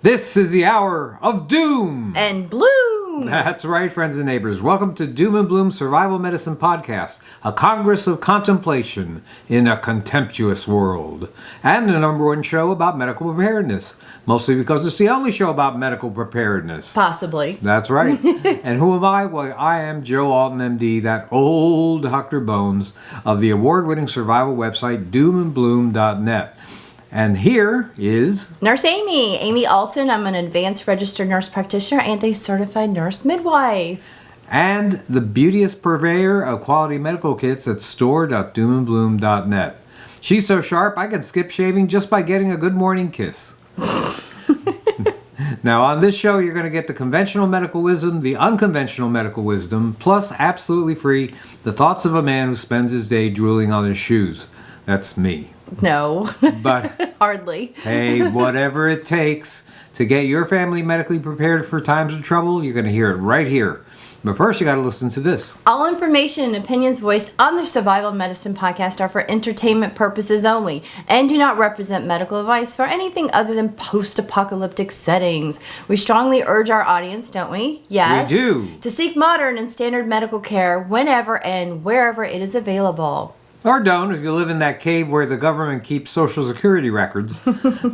This is the hour of doom and bloom. That's right, friends and neighbors. Welcome to Doom and Bloom Survival Medicine Podcast, a congress of contemplation in a contemptuous world, and the #1 show about medical preparedness, mostly because it's the only show about medical preparedness. Possibly. That's right. And who am I? Well, I am Joe Alton, MD, that old Dr. Bones of the award-winning survival website doomandbloom.net. And here is Nurse Amy Alton. I'm an advanced registered nurse practitioner and a certified nurse midwife. And the beauteous purveyor of quality medical kits at store.doomandbloom.net. She's so sharp I can skip shaving just by getting a good morning kiss. Now on this show you're going to get the conventional medical wisdom, the unconventional medical wisdom, plus absolutely free, the thoughts of a man who spends his day drooling on his shoes. That's me. No. But hardly. Hey, whatever it takes to get your family medically prepared for times of trouble, you're going to hear it right here. But first, you got to listen to this. All information and opinions voiced on the Survival Medicine Podcast are for entertainment purposes only and do not represent medical advice for anything other than post-apocalyptic settings. We strongly urge our audience, don't we? Yes. We do. To seek modern and standard medical care whenever and wherever it is available. Or don't if you live in that cave where the government keeps Social Security records.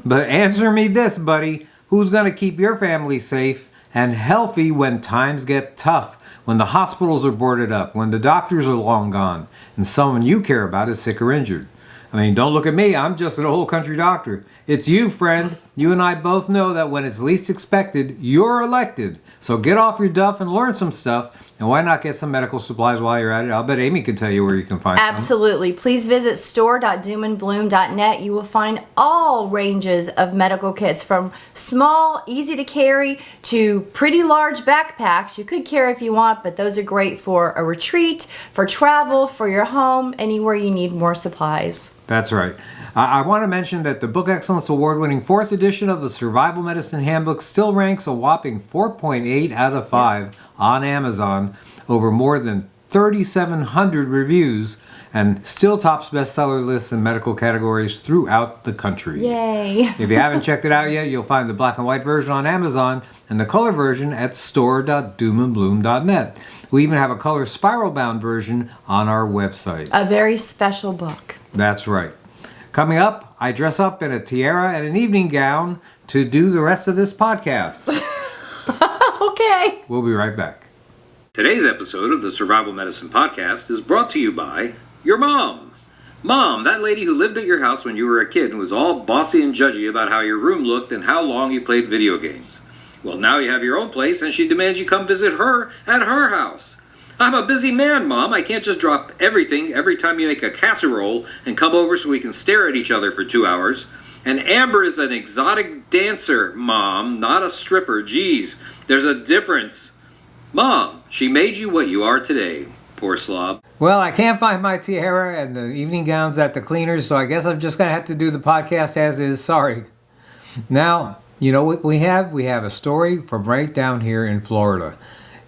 But answer me this, buddy. Who's going to keep your family safe and healthy when times get tough? When the hospitals are boarded up, when the doctors are long gone, and someone you care about is sick or injured. I mean, don't look at me. I'm just an old country doctor. It's you, friend. You and I both know that when it's least expected, you're elected. So get off your duff and learn some stuff. And why not get some medical supplies while you're at it? I'll bet Amy can tell you where you can find them. Absolutely. Please visit store.doomandbloom.net. You will find all ranges of medical kits from small, easy to carry to pretty large backpacks. You could carry if you want, but those are great for a retreat, for travel, for your home, anywhere you need more supplies. That's right. I want to mention that the Book Excellence Award-winning 4th edition of the Survival Medicine Handbook still ranks a whopping 4.8 out of 5 on Amazon, over more than 3,700 reviews, and still tops bestseller lists in medical categories throughout the country. Yay! If you haven't checked it out yet, you'll find the black and white version on Amazon and the color version at store.doomandbloom.net. We even have a color spiral-bound version on our website. A very special book. That's right. Coming up, I dress up in a tiara and an evening gown to do the rest of this podcast. Okay. We'll be right back. Today's episode of the Survival Medicine Podcast is brought to you by your mom. Mom, that lady who lived at your house when you were a kid and was all bossy and judgy about how your room looked and how long you played video games. Well, now you have your own place and she demands you come visit her at her house. I'm a busy man, Mom. I can't just drop everything every time you make a casserole and come over so we can stare at each other for 2 hours. And Amber is an exotic dancer, Mom, not a stripper. Geez, there's a difference. Mom, she made you what you are today. Poor slob. Well, I can't find my tiara and the evening gowns at the cleaners, so I guess I'm just going to have to do the podcast as is. Sorry. Now, you know what we have? We have a story from right down here in Florida.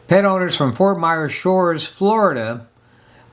Pet owners from Fort Myers Shores, Florida,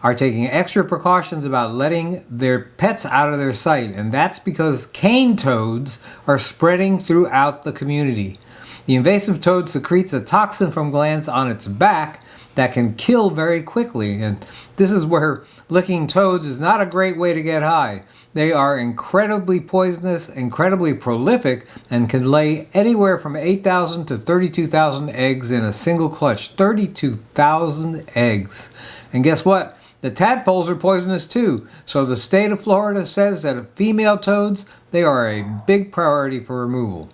are taking extra precautions about letting their pets out of their sight, and that's because cane toads are spreading throughout the community. The invasive toad secretes a toxin from glands on its back that can kill very quickly, and this is where licking toads is not a great way to get high. They are incredibly poisonous, incredibly prolific, and can lay anywhere from 8,000 to 32,000 eggs in a single clutch. 32,000 eggs. And guess what? The tadpoles are poisonous too. So the state of Florida says that female toads, they are a big priority for removal.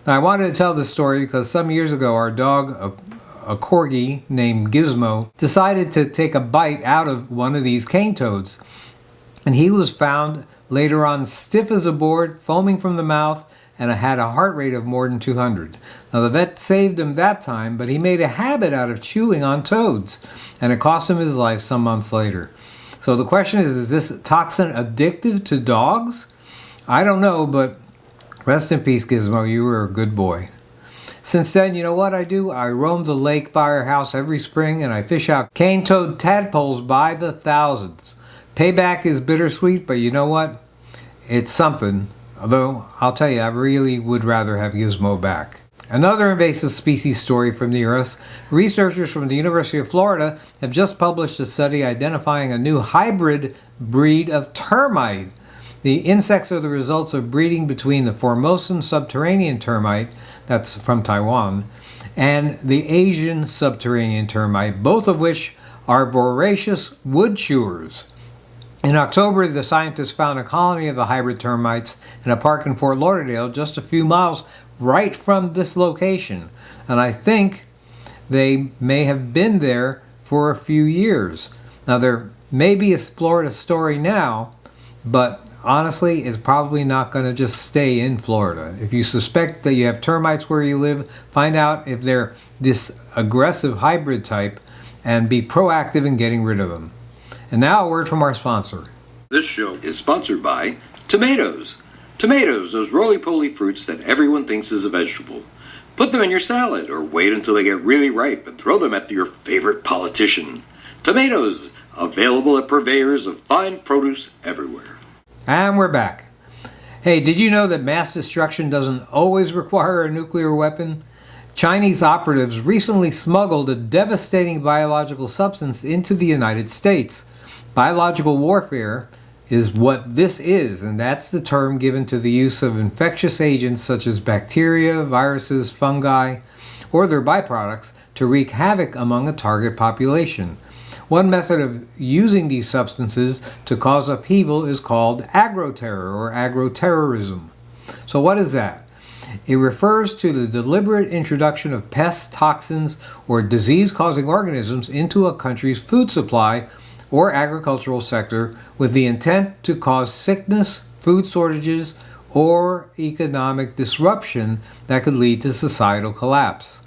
Now I wanted to tell this story because some years ago our dog, a corgi named Gizmo, decided to take a bite out of one of these cane toads. And he was found later on stiff as a board, foaming from the mouth, and had a heart rate of more than 200. Now the vet saved him that time, but he made a habit out of chewing on toads, and it cost him his life some months later. So the question is this toxin addictive to dogs? I don't know, but rest in peace, Gizmo, you were a good boy. Since then, you know what I do? I roam the lake by our house every spring, and I fish out cane toad tadpoles by the thousands. Payback is bittersweet, but you know what? It's something. Although, I'll tell you, I really would rather have Gizmo back. Another invasive species story from the US. Researchers from the University of Florida have just published a study identifying a new hybrid breed of termite. The insects are the results of breeding between the Formosan subterranean termite, that's from Taiwan, and the Asian subterranean termite, both of which are voracious wood chewers. In October, the scientists found a colony of the hybrid termites in a park in Fort Lauderdale, just a few miles right from this location. And I think they may have been there for a few years. Now, there may be a Florida story now, but honestly, it's probably not going to just stay in Florida. If you suspect that you have termites where you live, find out if they're this aggressive hybrid type and be proactive in getting rid of them. And now a word from our sponsor. This show is sponsored by tomatoes. Tomatoes, those roly-poly fruits that everyone thinks is a vegetable. Put them in your salad or wait until they get really ripe and throw them at your favorite politician. Tomatoes, available at purveyors of fine produce everywhere. And we're back. Hey, did you know that mass destruction doesn't always require a nuclear weapon? Chinese operatives recently smuggled a devastating biological substance into the United States. Biological warfare is what this is, and that's the term given to the use of infectious agents such as bacteria, viruses, fungi, or their byproducts to wreak havoc among a target population. One method of using these substances to cause upheaval is called agro-terror or agro-terrorism. So what is that? It refers to the deliberate introduction of pests, toxins, or disease-causing organisms into a country's food supply or agricultural sector with the intent to cause sickness, food shortages, or economic disruption that could lead to societal collapse.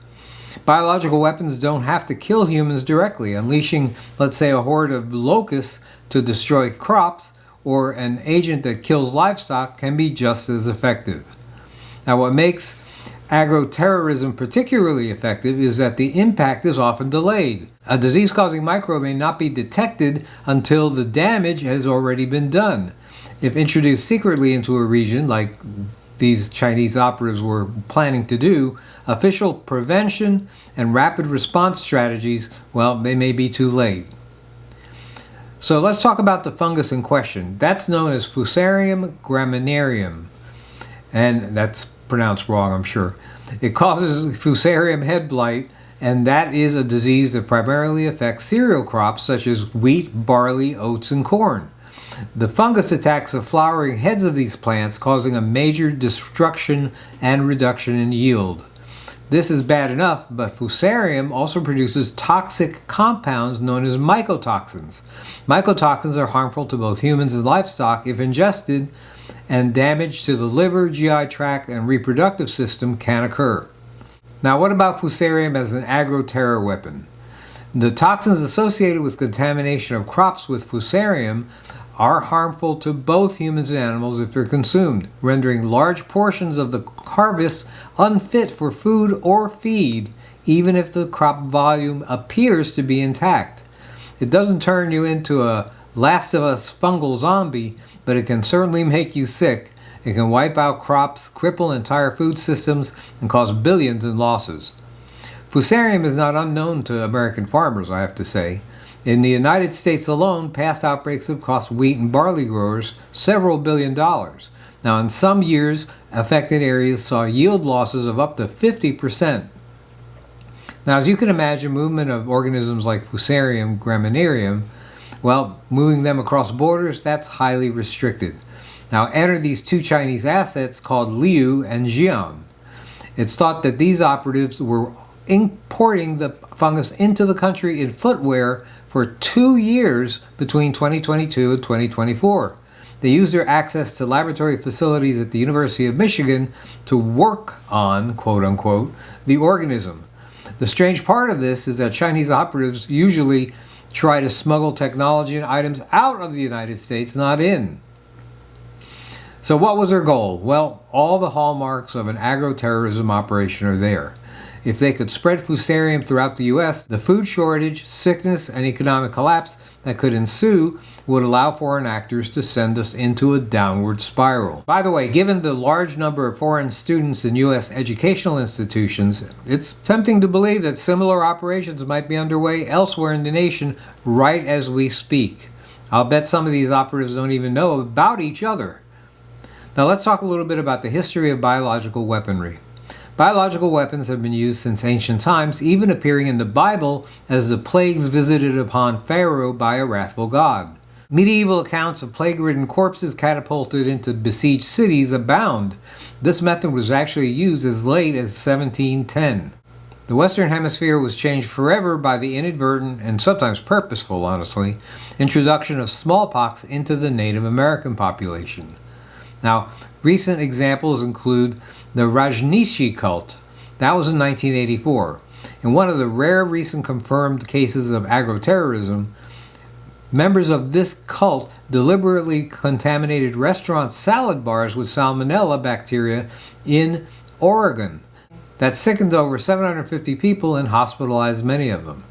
Biological weapons don't have to kill humans directly. Unleashing, let's say, a horde of locusts to destroy crops or an agent that kills livestock can be just as effective. Now, what makes agro-terrorism particularly effective is that the impact is often delayed. A disease-causing microbe may not be detected until the damage has already been done. If introduced secretly into a region, like these Chinese operatives were planning to do, official prevention and rapid response strategies, well, they may be too late. So let's talk about the fungus in question. That's known as Fusarium graminearum, and that's pronounced wrong, I'm sure. It causes Fusarium head blight, and that is a disease that primarily affects cereal crops such as wheat, barley, oats, and corn. The fungus attacks the flowering heads of these plants, causing a major destruction and reduction in yield. This is bad enough, but Fusarium also produces toxic compounds known as mycotoxins. Mycotoxins are harmful to both humans and livestock if ingested, and damage to the liver, GI tract, and reproductive system can occur. Now, what about Fusarium as an agro-terror weapon? The toxins associated with contamination of crops with Fusarium are harmful to both humans and animals if they're consumed, rendering large portions of the harvest unfit for food or feed, even if the crop volume appears to be intact. It doesn't turn you into a Last of Us fungal zombie, but it can certainly make you sick. It can wipe out crops, cripple entire food systems, and cause billions in losses. Fusarium is not unknown to American farmers, I have to say. In the United States alone, past outbreaks have cost wheat and barley growers several $billions. Now, in some years, affected areas saw yield losses of up to 50%. Now, as you can imagine, movement of organisms like Fusarium graminearum, well, moving them across borders, that's highly restricted. Now, enter these two Chinese assets called Liu and Xi'an. It's thought that these operatives were importing the fungus into the country in footwear for 2 years between 2022 and 2024. They used their access to laboratory facilities at the University of Michigan to work on, quote unquote, the organism. The strange part of this is that Chinese operatives usually try to smuggle technology and items out of the United States, not in. So what was their goal? Well, all the hallmarks of an agro-terrorism operation are there. If they could spread Fusarium throughout the U.S., the food shortage, sickness, and economic collapse that could ensue would allow foreign actors to send us into a downward spiral. By the way, given the large number of foreign students in U.S. educational institutions, it's tempting to believe that similar operations might be underway elsewhere in the nation right as we speak. I'll bet some of these operatives don't even know about each other. Now let's talk a little bit about the history of biological weaponry. Biological weapons have been used since ancient times, even appearing in the Bible as the plagues visited upon Pharaoh by a wrathful god. Medieval accounts of plague-ridden corpses catapulted into besieged cities abound. This method was actually used as late as 1710. The Western Hemisphere was changed forever by the inadvertent, and sometimes purposeful, honestly, introduction of smallpox into the Native American population. Now, recent examples include the Rajneeshi cult. That was in 1984. In one of the rare recent confirmed cases of agro-terrorism, members of this cult deliberately contaminated restaurant salad bars with salmonella bacteria in Oregon. That sickened over 750 people and hospitalized many of them.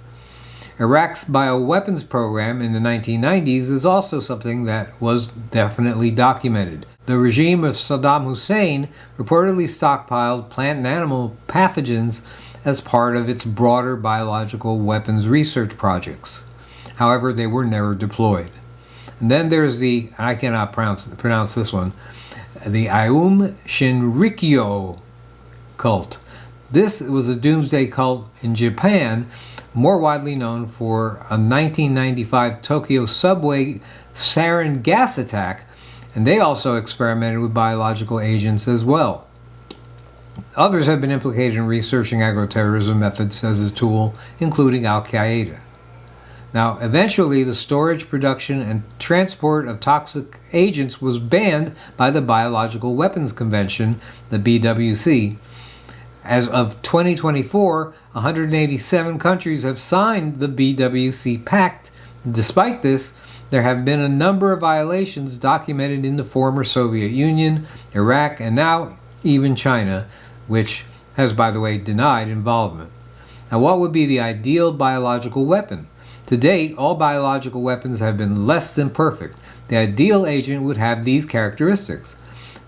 Iraq's bioweapons program in the 1990s is also something that was definitely documented. The regime of Saddam Hussein reportedly stockpiled plant and animal pathogens as part of its broader biological weapons research projects. However, they were never deployed. And then there's I cannot pronounce this one, the Aum Shinrikyo cult. This was a doomsday cult in Japan, more widely known for a 1995 Tokyo subway sarin gas attack, and they also experimented with biological agents as well. Others have been implicated in researching agro-terrorism methods as a tool, including Al-Qaeda. Now, eventually, the storage, production, and transport of toxic agents was banned by the Biological Weapons Convention, the BWC. As of 2024, 187 countries have signed the BWC Pact. Despite this, there have been a number of violations documented in the former Soviet Union, Iraq, and now even China, which has, by the way, denied involvement. Now, what would be the ideal biological weapon? To date, all biological weapons have been less than perfect. The ideal agent would have these characteristics: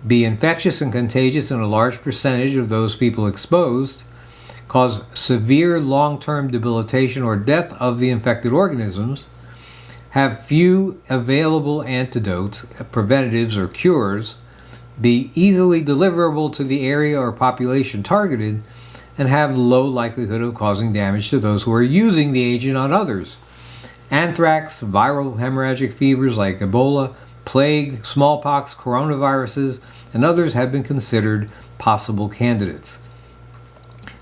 be infectious and contagious in a large percentage of those people exposed, cause severe long-term debilitation or death of the infected organisms, have few available antidotes, preventatives, or cures, be easily deliverable to the area or population targeted, and have low likelihood of causing damage to those who are using the agent on others. Anthrax, viral hemorrhagic fevers like Ebola, plague, smallpox, coronaviruses, and others have been considered possible candidates.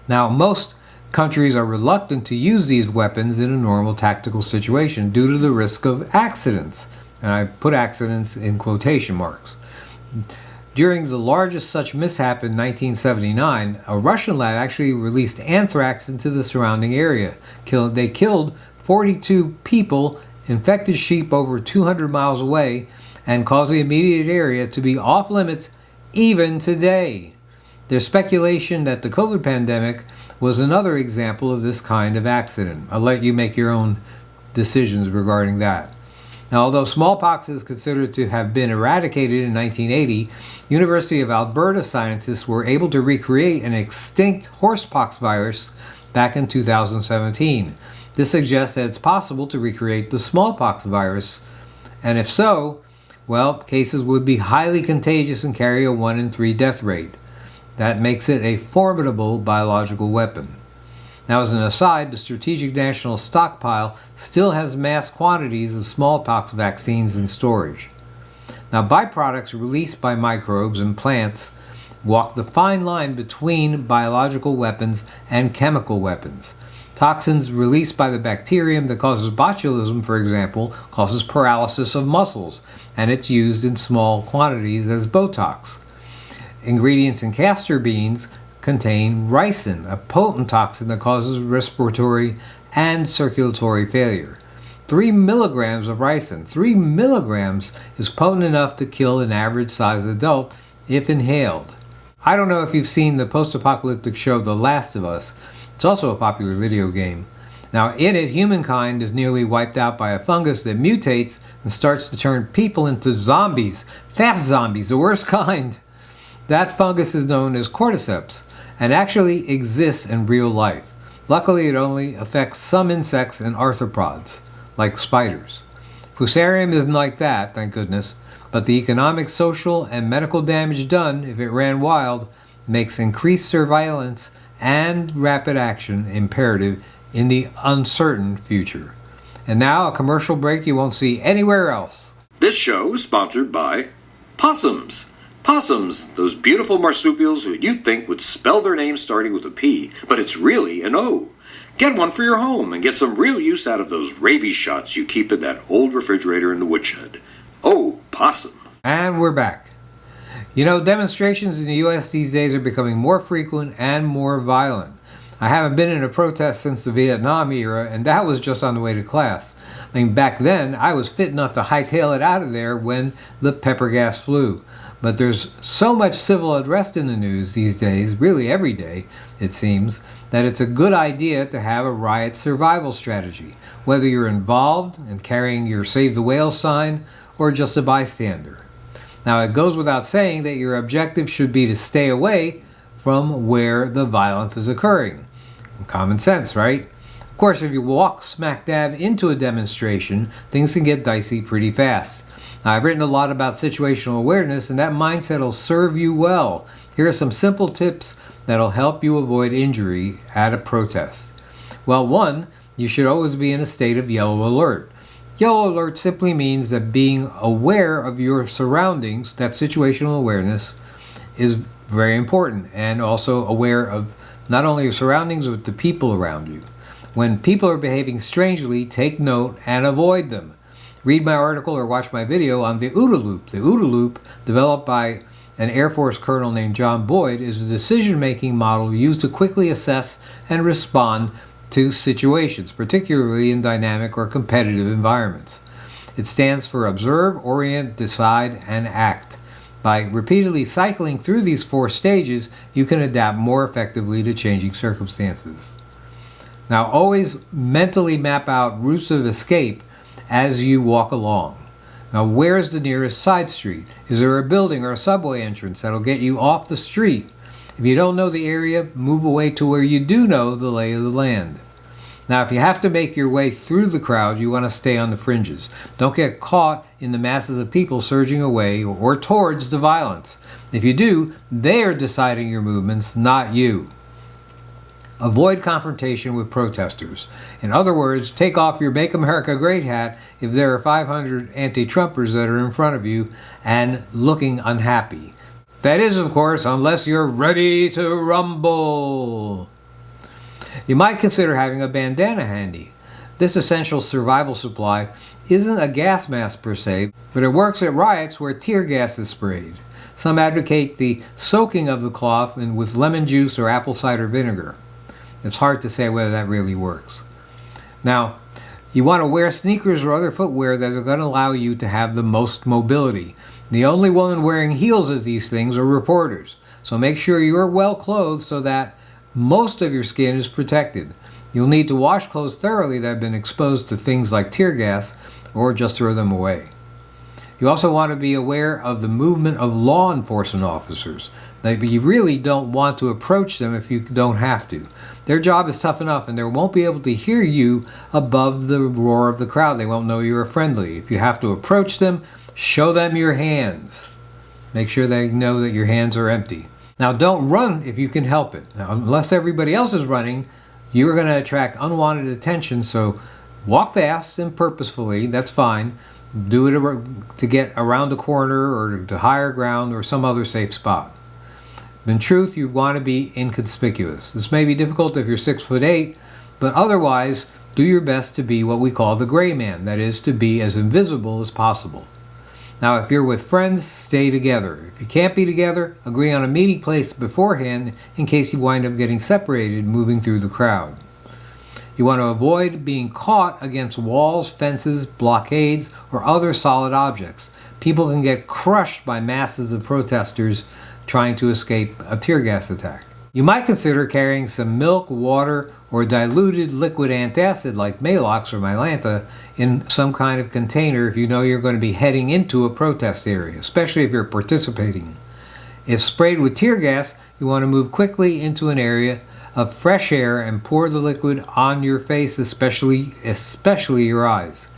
Now, most countries are reluctant to use these weapons in a normal tactical situation due to the risk of accidents, and I put accidents in quotation marks. During the largest such mishap in 1979, a Russian lab actually released anthrax into the surrounding area. They killed 42 people, infected sheep over 200 miles away, and caused the immediate area to be off limits even today. There's speculation that the COVID pandemic was another example of this kind of accident. I'll let you make your own decisions regarding that. Now, although smallpox is considered to have been eradicated in 1980, University of Alberta scientists were able to recreate an extinct horsepox virus back in 2017. This suggests that it's possible to recreate the smallpox virus, and if so, well, cases would be highly contagious and carry a 1 in 3 death rate. That makes it a formidable biological weapon. Now, as an aside, the Strategic National Stockpile still has mass quantities of smallpox vaccines in storage. Now, byproducts released by microbes and plants walk the fine line between biological weapons and chemical weapons. Toxins released by the bacterium that causes botulism, for example, causes paralysis of muscles, and it's used in small quantities as Botox. Ingredients in castor beans contain ricin, a potent toxin that causes respiratory and circulatory failure. 3 milligrams of ricin, 3 milligrams, is potent enough to kill an average-sized adult if inhaled. I don't know if you've seen the post-apocalyptic show The Last of Us. It's also a popular video game. Now, in it, humankind is nearly wiped out by a fungus that mutates and starts to turn people into zombies. Fast zombies, the worst kind. That fungus is known as cordyceps and actually exists in real life. Luckily, it only affects some insects and arthropods, like spiders. Fusarium isn't like that, thank goodness, but the economic, social, and medical damage done if it ran wild makes increased surveillance and rapid action imperative in the uncertain future. And now a commercial break you won't see anywhere else. This show is sponsored by possums. Possums, those beautiful marsupials who you'd think would spell their name starting with a P, but it's really an O. Get one for your home and get some real use out of those rabies shots you keep in that old refrigerator in the woodshed. Oh, possum. And we're back. You know, demonstrations in the U.S. these days are becoming more frequent and more violent. I haven't been in a protest since the Vietnam era, and that was just on the way to class. I mean, back then, I was fit enough to hightail it out of there when the pepper gas flew. But there's so much civil unrest in the news these days, really every day, it seems, that it's a good idea to have a riot survival strategy, whether you're involved in carrying your Save the Whales sign or just a bystander. Now, it goes without saying that your objective should be to stay away from where the violence is occurring. Common sense, right? Of course, if you walk smack dab into a demonstration, things can get dicey pretty fast. Now, I've written a lot about situational awareness, and that mindset will serve you well. Here are some simple tips that'll help you avoid injury at a protest. Well, one, you should always be in a state of yellow alert. Yellow alert simply means that being aware of your surroundings, that situational awareness, is very important, and also aware of not only your surroundings but the people around you. When people are behaving strangely, take note and avoid them. Read my article or watch my video on the OODA loop. The OODA loop, developed by an Air Force colonel named John Boyd, is a decision-making model used to quickly assess and respond to situations, particularly in dynamic or competitive environments. It stands for Observe, Orient, Decide, and Act. By repeatedly cycling through these 4 stages, you can adapt more effectively to changing circumstances. Now, always mentally map out routes of escape as you walk along. Now, where's the nearest side street? Is there a building or a subway entrance that'll get you off the street? If you don't know the area, move away to where you do know the lay of the land. Now, if you have to make your way through the crowd, you want to stay on the fringes. Don't get caught in the masses of people surging away or towards the violence. If you do, they are deciding your movements, not you. Avoid confrontation with protesters. In other words, take off your Make America Great hat if there are 500 anti-Trumpers that are in front of you and looking unhappy. That is, of course, unless you're ready to rumble. You might consider having a bandana handy. This essential survival supply isn't a gas mask per se, but it works at riots where tear gas is sprayed. Some advocate the soaking of the cloth with lemon juice or apple cider vinegar. It's hard to say whether that really works. Now, you want to wear sneakers or other footwear that are going to allow you to have the most mobility. The only woman wearing heels at these things are reporters. So make sure you're well clothed so that most of your skin is protected. You'll need to wash clothes thoroughly that have been exposed to things like tear gas, or just throw them away. You also want to be aware of the movement of law enforcement officers. Now, you really don't want to approach them if you don't have to. Their job is tough enough, and they won't be able to hear you above the roar of the crowd. They won't know you're friendly. If you have to approach them, show them your hands. Make sure they know that your hands are empty. Now, don't run if you can help it. Now, unless everybody else is running, you're going to attract unwanted attention, so walk fast and purposefully. That's fine. Do it to get around the corner or to higher ground or some other safe spot. In truth, you want to be inconspicuous. This may be difficult if you're 6'8", but otherwise, do your best to be what we call the gray man. That is, to be as invisible as possible. Now, if you're with friends, stay together. If you can't be together, agree on a meeting place beforehand in case you wind up getting separated moving through the crowd. You want to avoid being caught against walls, fences, blockades, or other solid objects. People can get crushed by masses of protesters trying to escape a tear gas attack. You might consider carrying some milk, water, or diluted liquid antacid like Malox or Mylantha in some kind of container if you know you're going to be heading into a protest area, especially if you're participating. If sprayed with tear gas, you want to move quickly into an area of fresh air and pour the liquid on your face, especially your eyes.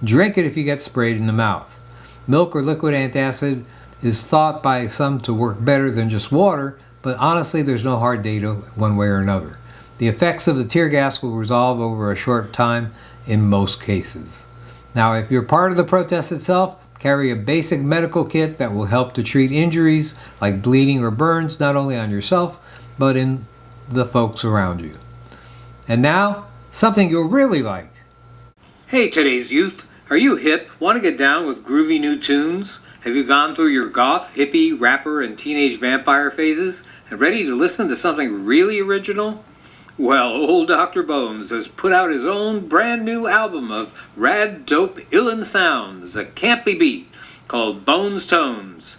Drink it if you get sprayed in the mouth. Milk or liquid antacid is thought by some to work better than just water, but honestly there's no hard data one way or another. The effects of the tear gas will resolve over a short time in most cases. Now, if you're part of the protest itself, carry a basic medical kit that will help to treat injuries like bleeding or burns, not only on yourself, but in the folks around you. And now, something you'll really like. Hey, today's youth. Are you hip? Want to get down with groovy new tunes? Have you gone through your goth, hippie, rapper, and teenage vampire phases and ready to listen to something really original? Well, old Dr. Bones has put out his own brand new album of rad, dope, illin' sounds that can't be beat, called Bones Tones.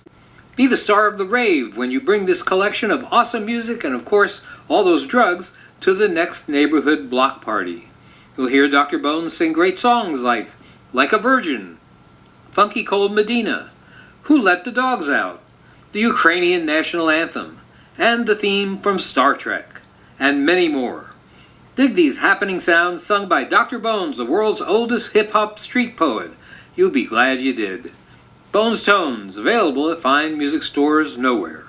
Be the star of the rave when you bring this collection of awesome music and, of course, all those drugs to the next neighborhood block party. You'll hear Dr. Bones sing great songs like a Virgin, Funky Cold Medina, Who Let the Dogs Out, the Ukrainian national anthem, and the theme from Star Trek, and many more. Dig these happening sounds sung by Dr. Bones, the world's oldest hip-hop street poet. You'll be glad you did. Bones Tones, available at fine music stores nowhere.